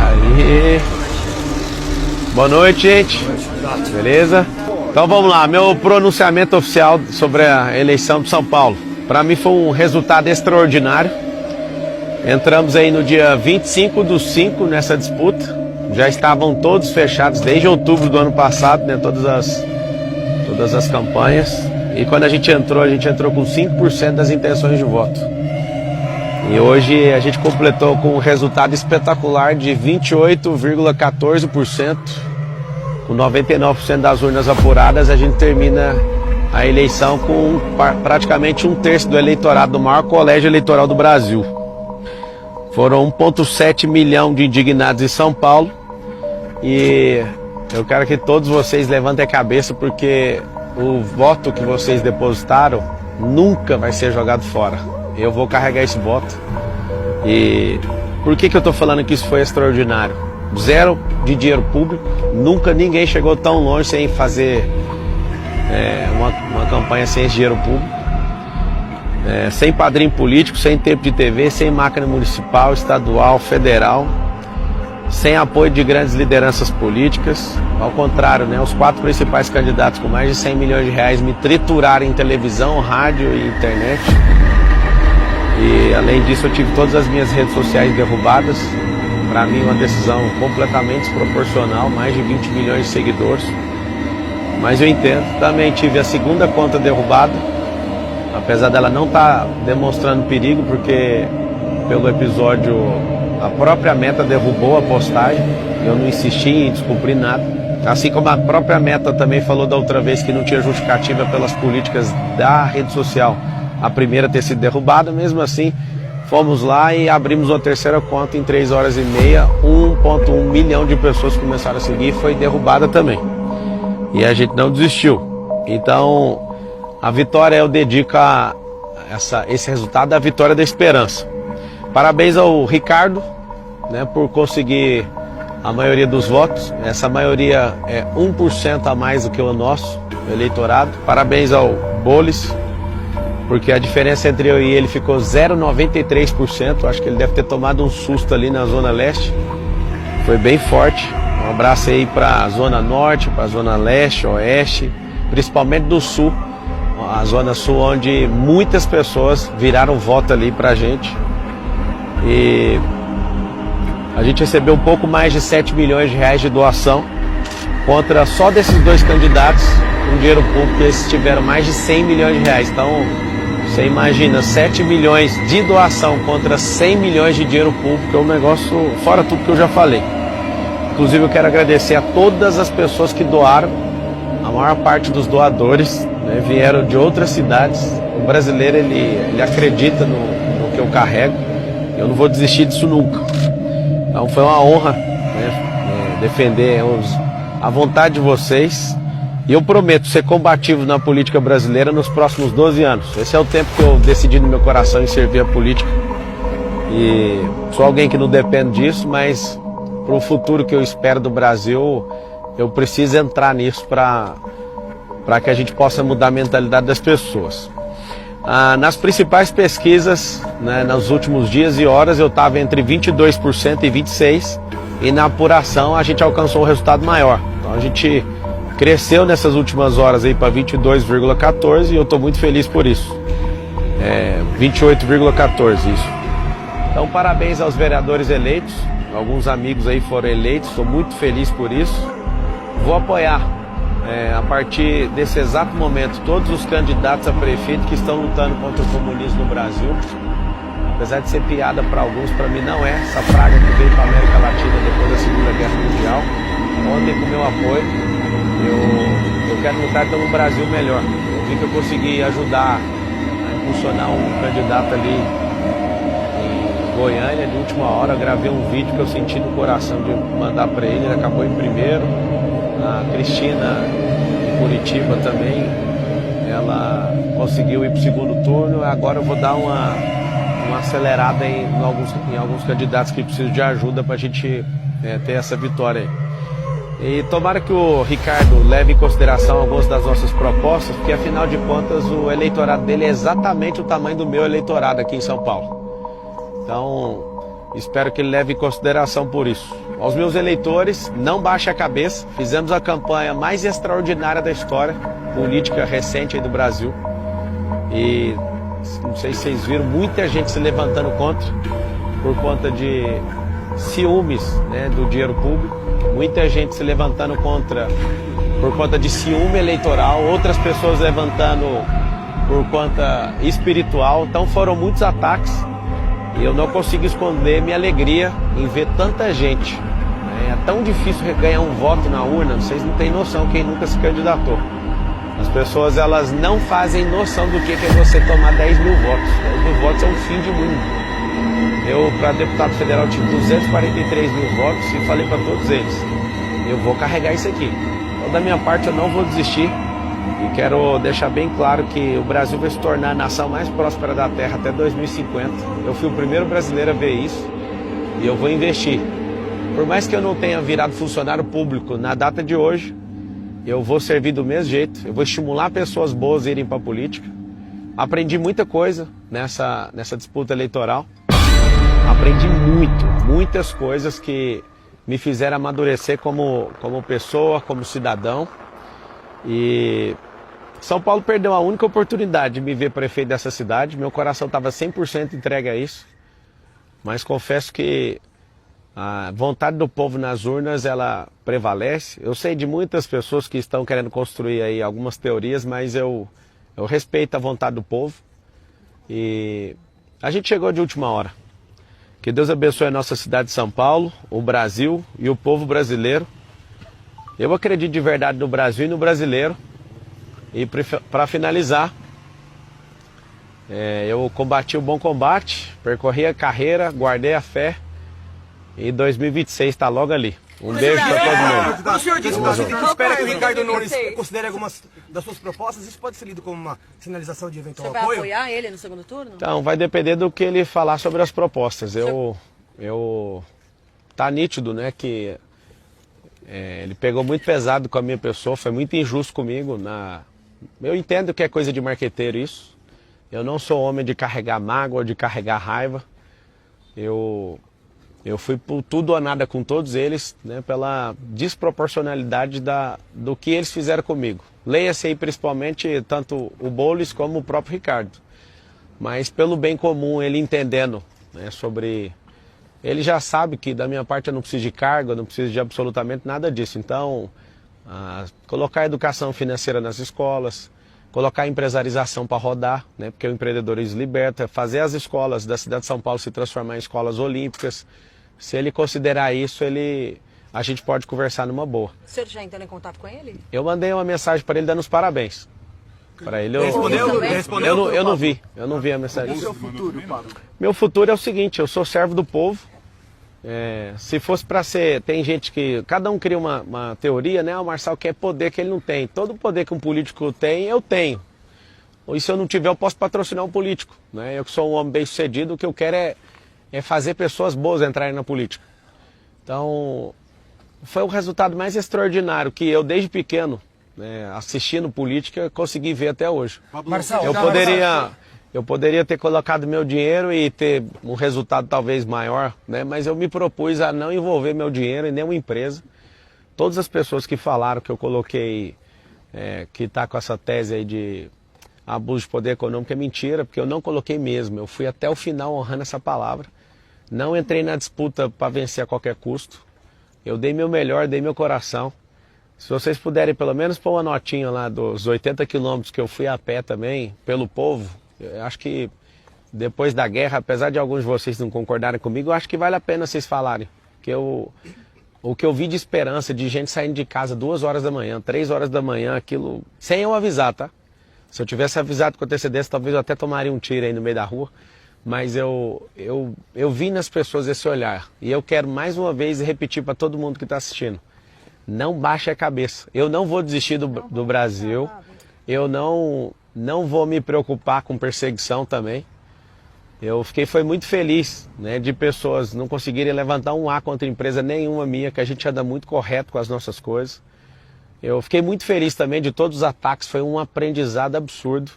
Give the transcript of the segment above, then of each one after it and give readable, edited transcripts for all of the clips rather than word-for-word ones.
Aí. Boa noite, gente. Beleza? Então vamos lá, meu pronunciamento oficial sobre a eleição de São Paulo. Para mim foi um resultado extraordinário. Entramos aí no dia 25/5 nessa disputa. Já estavam todos fechados desde outubro do ano passado, né? Todas as campanhas. E quando a gente entrou com 5% das intenções de voto. E hoje a gente completou com um resultado espetacular de 28,14%. Com 99% das urnas apuradas, a gente termina a eleição com praticamente 1/3 do eleitorado do maior colégio eleitoral do Brasil. Foram 1,7 milhão de indignados em São Paulo. E eu quero que todos vocês levantem a cabeça, porque o voto que vocês depositaram nunca vai ser jogado fora. Eu vou carregar esse voto. E por que eu estou falando que isso foi extraordinário? Zero de dinheiro público, nunca ninguém chegou tão longe sem fazer uma campanha sem esse dinheiro público. Sem padrinho político, sem tempo de TV, sem máquina municipal, estadual, federal, sem apoio de grandes lideranças políticas. Ao contrário, né, os 4 principais candidatos com mais de 100 milhões de reais me trituraram em televisão, rádio e internet. E além disso eu tive todas as minhas redes sociais derrubadas. Para mim uma decisão completamente desproporcional, mais de 20 milhões de seguidores. Mas eu entendo, também tive a segunda conta derrubada, apesar dela não estar demonstrando perigo, porque pelo episódio a própria Meta derrubou a postagem, eu não insisti em descumprir nada. Assim como a própria Meta também falou da outra vez que não tinha justificativa pelas políticas da rede social, a primeira ter sido derrubada. Mesmo assim, fomos lá e abrimos uma terceira conta em 3 horas e meia, 1,1 milhão de pessoas começaram a seguir e foi derrubada também. E a gente não desistiu. Então, a vitória eu dedico a esse resultado à vitória da esperança. Parabéns ao Ricardo, né, por conseguir a maioria dos votos. Essa maioria é 1% a mais do que o nosso eleitorado. Parabéns ao Boles, porque a diferença entre eu e ele ficou 0,93%. Acho que ele deve ter tomado um susto ali na Zona Leste. Foi bem forte. Um abraço aí para a Zona Norte, para a Zona Leste, Oeste, principalmente do Sul. A Zona Sul, onde muitas pessoas viraram voto ali pra gente. E a gente recebeu um pouco mais de 7 milhões de reais de doação, contra só desses 2 candidatos, com dinheiro público, eles tiveram mais de 100 milhões de reais. Então, você imagina, 7 milhões de doação contra 100 milhões de dinheiro público, é um negócio fora tudo que eu já falei. Inclusive, eu quero agradecer a todas as pessoas que doaram. A maior parte dos doadores, né, vieram de outras cidades. O brasileiro, ele acredita no que eu carrego. Eu não vou desistir disso nunca. Então foi uma honra, né, defender a vontade de vocês. E eu prometo ser combativo na política brasileira nos próximos 12 anos. Esse é o tempo que eu decidi no meu coração em servir a política. E sou alguém que não depende disso, mas para o futuro que eu espero do Brasil, eu preciso entrar nisso para que a gente possa mudar a mentalidade das pessoas. Nas principais pesquisas, né, nos últimos dias e horas, eu estava entre 22% e 26%, e na apuração a gente alcançou um resultado maior. Então a gente cresceu nessas últimas horas aí para 22,14%, e eu estou muito feliz por isso. 28,14% isso. Então parabéns aos vereadores eleitos, alguns amigos aí foram eleitos, estou muito feliz por isso. Vou apoiar, a partir desse exato momento, todos os candidatos a prefeito que estão lutando contra o comunismo no Brasil. Apesar de ser piada para alguns, para mim não é. Essa praga que veio para a América Latina depois da Segunda Guerra Mundial. Ontem, com meu apoio, eu quero lutar pelo Brasil melhor. Eu vi que eu consegui ajudar a impulsionar um candidato ali em Goiânia, de última hora. Eu gravei um vídeo que eu senti no coração de mandar para ele acabou em primeiro. A Cristina, de Curitiba também, ela conseguiu ir para o segundo turno. Agora eu vou dar uma acelerada em alguns candidatos que precisam de ajuda para a gente ter essa vitória aí. E tomara que o Ricardo leve em consideração algumas das nossas propostas, porque afinal de contas o eleitorado dele é exatamente o tamanho do meu eleitorado aqui em São Paulo. Então Espero que ele leve em consideração por isso. Aos meus eleitores, não baixe a cabeça. Fizemos a campanha mais extraordinária da história política recente aí do Brasil. E não sei se vocês viram, muita gente se levantando contra, por conta de ciúmes, né, do dinheiro público. Muita gente se levantando contra por conta de ciúme eleitoral. Outras pessoas levantando por conta espiritual. Então foram muitos ataques. E eu não consigo esconder minha alegria em ver tanta gente. É tão difícil ganhar um voto na urna, vocês não têm noção quem nunca se candidatou. As pessoas, elas não fazem noção do que é você tomar 10 mil votos. 10 mil votos é um fim de mundo. Eu, para deputado federal, tive 243 mil votos e falei para todos eles, eu vou carregar isso aqui. Então, da minha parte, eu não vou desistir. E quero deixar bem claro que o Brasil vai se tornar a nação mais próspera da Terra até 2050. Eu fui o primeiro brasileiro a ver isso e eu vou investir. Por mais que eu não tenha virado funcionário público na data de hoje, eu vou servir do mesmo jeito. Eu vou estimular pessoas boas a irem para a política. Aprendi muita coisa nessa disputa eleitoral. Aprendi muitas coisas que me fizeram amadurecer como pessoa, como cidadão. E São Paulo perdeu a única oportunidade de me ver prefeito dessa cidade. Meu coração estava 100% entregue a isso. Mas confesso que a vontade do povo nas urnas, ela prevalece. Eu sei de muitas pessoas que estão querendo construir aí algumas teorias, mas eu respeito a vontade do povo. E a gente chegou de última hora. Que Deus abençoe a nossa cidade de São Paulo, o Brasil e o povo brasileiro. Eu acredito de verdade no Brasil e no brasileiro. E para finalizar, eu combati o bom combate, percorri a carreira, guardei a fé. E 2026 está logo ali. Um beijo para todo mundo. O senhor disse que espera que o Ricardo Nunes considere algumas das suas propostas. Isso pode ser lido como uma sinalização de eventual apoio? Você vai apoiar ele no segundo turno? Então, vai depender do que ele falar sobre as propostas. Tá nítido, né, que ele pegou muito pesado com a minha pessoa, foi muito injusto comigo. Eu entendo que é coisa de marqueteiro isso. Eu não sou homem de carregar mágoa, de carregar raiva. Eu fui por tudo ou nada com todos eles, né, pela desproporcionalidade do que eles fizeram comigo. Leia-se aí principalmente tanto o Boulos como o próprio Ricardo. Mas pelo bem comum, ele entendendo, né, sobre... Ele já sabe que da minha parte eu não preciso de cargo, eu não preciso de absolutamente nada disso. Então, colocar a educação financeira nas escolas, colocar a empresarização para rodar, né, porque o empreendedorismo liberta, fazer as escolas da cidade de São Paulo se transformar em escolas olímpicas. Se ele considerar isso, a gente pode conversar numa boa. O senhor já entrou em contato com ele? Eu mandei uma mensagem para ele dando os parabéns. Para ele, Respondeu? Eu não vi a mensagem. E o seu futuro, Pablo? Meu futuro é o seguinte, eu sou servo do povo. Se fosse para ser, tem gente que, cada um cria uma teoria, né? O Marçal quer poder que ele não tem. Todo poder que um político tem, eu tenho. E se eu não tiver, eu posso patrocinar um político, né? Eu que sou um homem bem sucedido, o que eu quero é fazer pessoas boas entrarem na política. Então, foi o resultado mais extraordinário que eu, desde pequeno, né, assistindo política, consegui ver até hoje. Marçal, Eu poderia ter colocado meu dinheiro e ter um resultado talvez maior, né? Mas eu me propus a não envolver meu dinheiro em nenhuma empresa. Todas as pessoas que falaram que eu coloquei, que está com essa tese aí de abuso de poder econômico, é mentira, porque eu não coloquei mesmo. Eu fui até o final honrando essa palavra. Não entrei na disputa para vencer a qualquer custo. Eu dei meu melhor, dei meu coração. Se vocês puderem pelo menos pôr uma notinha lá dos 80 quilômetros que eu fui a pé também, pelo povo, eu acho que depois da guerra, apesar de alguns de vocês não concordarem comigo, eu acho que vale a pena vocês falarem. Que o que eu vi de esperança, de gente saindo de casa 2 horas da manhã, 3 horas da manhã, aquilo, sem eu avisar, tá? Se eu tivesse avisado com antecedência, talvez eu até tomaria um tiro aí no meio da rua. Mas eu vi nas pessoas esse olhar. E eu quero mais uma vez repetir para todo mundo que está assistindo. Não baixe a cabeça. Eu não vou desistir do Brasil. Eu não vou me preocupar com perseguição também. Foi muito feliz, né, de pessoas não conseguirem levantar um A contra empresa nenhuma minha, que a gente anda muito correto com as nossas coisas. Eu fiquei muito feliz também de todos os ataques. Foi um aprendizado absurdo.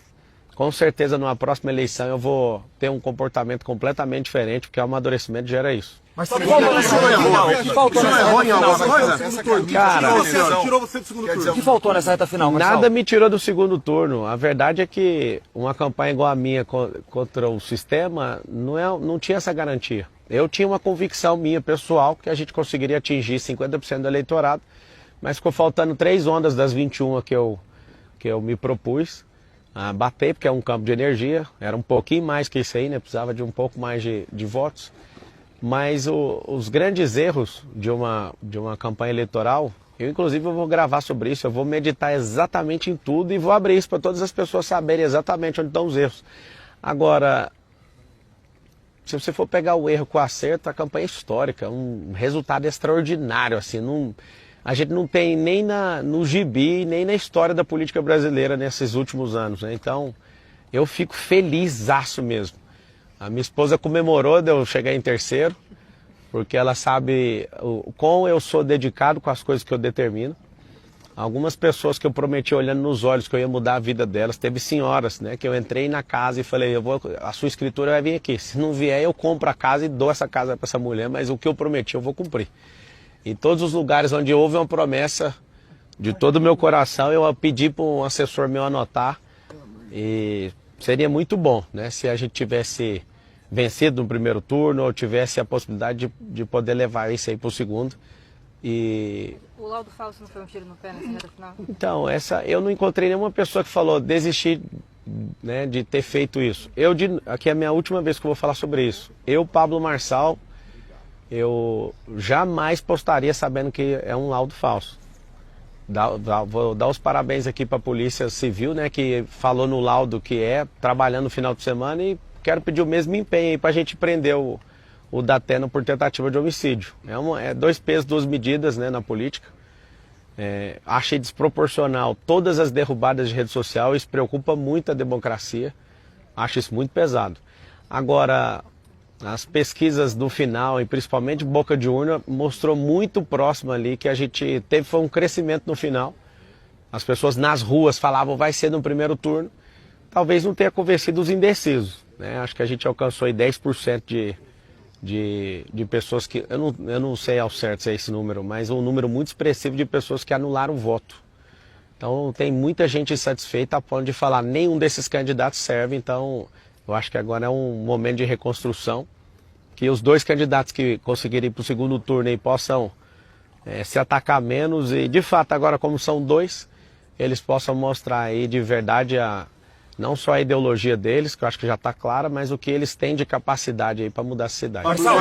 com certeza numa próxima eleição eu vou ter um comportamento completamente diferente, porque o amadurecimento gera isso. Mas o que faltou nessa reta final? Cara, Tirou você do segundo turno. O que faltou nessa reta final, Marçal? nada me tirou do segundo turno. A verdade é que uma campanha igual a minha contra o sistema não tinha essa garantia. Eu tinha uma convicção minha pessoal que a gente conseguiria atingir 50% do eleitorado, mas ficou faltando 3 ondas das 21 que eu me propus a bater, porque é um campo de energia, era um pouquinho mais que isso aí, né? Precisava de um pouco mais de votos. Mas os grandes erros de uma campanha eleitoral, eu inclusive vou gravar sobre isso, eu vou meditar exatamente em tudo e vou abrir isso para todas as pessoas saberem exatamente onde estão os erros. Agora, se você for pegar o erro com o acerto, a campanha é histórica, um resultado extraordinário, assim, a gente não tem nem no gibi, nem na história da política brasileira nesses últimos anos, né? Então, eu fico felizaço mesmo. A minha esposa comemorou de eu chegar em terceiro, porque ela sabe o quão eu sou dedicado com as coisas que eu determino. Algumas pessoas que eu prometi olhando nos olhos que eu ia mudar a vida delas, teve senhoras, né, que eu entrei na casa e falei, a sua escritura vai vir aqui. Se não vier, eu compro a casa e dou essa casa para essa mulher, mas o que eu prometi eu vou cumprir. Em todos os lugares onde houve uma promessa de todo o meu coração, eu pedi para um assessor meu anotar e seria muito bom, né, se a gente tivesse vencido no primeiro turno ou tivesse a possibilidade de poder levar isso aí para o segundo. E o laudo falso não foi um tiro no pé nessa reta final? Então, eu não encontrei nenhuma pessoa que falou desistir, né, de ter feito isso. Aqui é a minha última vez que eu vou falar sobre isso. Eu, Pablo Marçal, eu jamais postaria sabendo que é um laudo falso. Vou dar os parabéns aqui para a Polícia Civil, né, que falou no laudo que trabalhando no final de semana, e quero pedir o mesmo empenho aí para a gente prender o Datena por tentativa de homicídio. É 2 pesos, 2 medidas, né, na política. Achei desproporcional todas as derrubadas de rede social, isso preocupa muito a democracia, acho isso muito pesado. Agora, as pesquisas do final, e principalmente boca de urna, mostrou muito próximo ali que a gente foi um crescimento no final. As pessoas nas ruas falavam vai ser no primeiro turno, talvez não tenha convencido os indecisos, né? Acho que a gente alcançou aí 10% de pessoas que, eu não sei ao certo se é esse número, mas um número muito expressivo de pessoas que anularam o voto. Então tem muita gente insatisfeita a ponto de falar nenhum desses candidatos serve, então eu acho que agora é um momento de reconstrução, que os 2 candidatos que conseguirem ir para o segundo turno aí possam se atacar menos e de fato agora como são 2, eles possam mostrar aí de verdade não só a ideologia deles, que eu acho que já está clara, mas o que eles têm de capacidade aí para mudar a cidade. Marçal,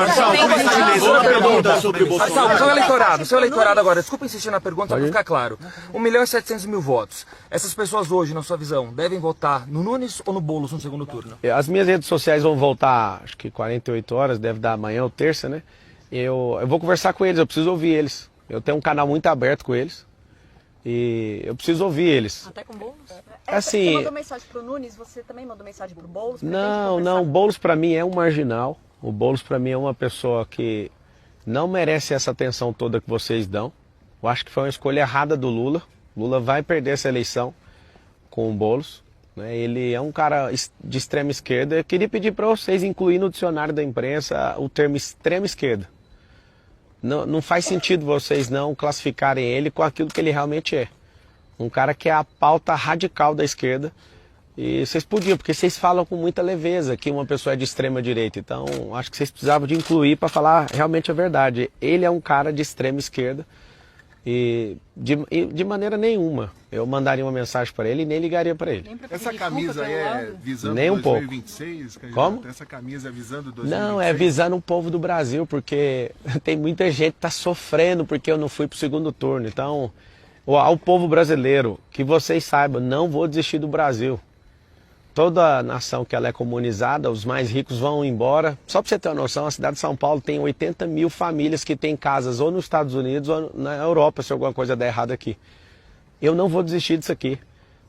seu eleitorado agora, desculpa insistir na pergunta para ficar claro. 1.700.000 votos. Essas pessoas hoje, na sua visão, devem votar no Nunes ou no Boulos no segundo turno? As minhas redes sociais vão voltar, acho que 48 horas, deve dar amanhã ou terça, né? Eu vou conversar com eles, eu preciso ouvir eles. Eu tenho um canal muito aberto com eles e eu preciso ouvir eles. Até com Boulos? Assim, você mandou mensagem pro Nunes, você também mandou mensagem pro Boulos? Não, o Boulos para mim é um marginal. O Boulos para mim é uma pessoa que não merece essa atenção toda que vocês dão. Eu acho que foi uma escolha errada do Lula. Lula vai perder essa eleição com o Boulos, né? Ele é um cara de extrema esquerda. Eu queria pedir para vocês incluir no dicionário da imprensa o termo extrema esquerda. Não faz sentido vocês não classificarem ele com aquilo que ele realmente é. Um cara que é a pauta radical da esquerda. E vocês podiam, porque vocês falam com muita leveza que uma pessoa é de extrema direita. Então, acho que vocês precisavam de incluir para falar realmente a verdade. Ele é um cara de extrema esquerda e de maneira nenhuma eu mandaria uma mensagem para ele e nem ligaria para ele. Essa camisa aí é visando nem um 2026? Pouco. Como? Essa camisa é visando 2026? Não, é visando o povo do Brasil, porque tem muita gente que está sofrendo porque eu não fui para o segundo turno. Então, ao povo brasileiro, que vocês saibam, não vou desistir do Brasil. Toda nação que ela é comunizada, os mais ricos vão embora. Só para você ter uma noção, a cidade de São Paulo tem 80.000 famílias que têm casas ou nos Estados Unidos ou na Europa, se alguma coisa der errado aqui. Eu não vou desistir disso aqui.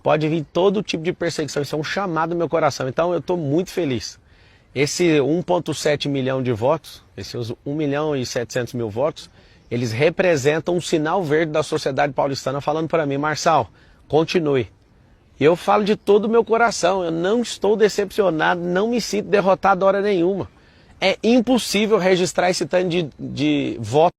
Pode vir todo tipo de perseguição, isso é um chamado no meu coração. Então eu estou muito feliz. Esse 1,7 milhão de votos, esses 1.700.000 votos, eles representam um sinal verde da sociedade paulistana falando para mim, Marçal, continue. E eu falo de todo o meu coração, eu não estou decepcionado, não me sinto derrotado hora nenhuma. É impossível registrar esse tanto de votos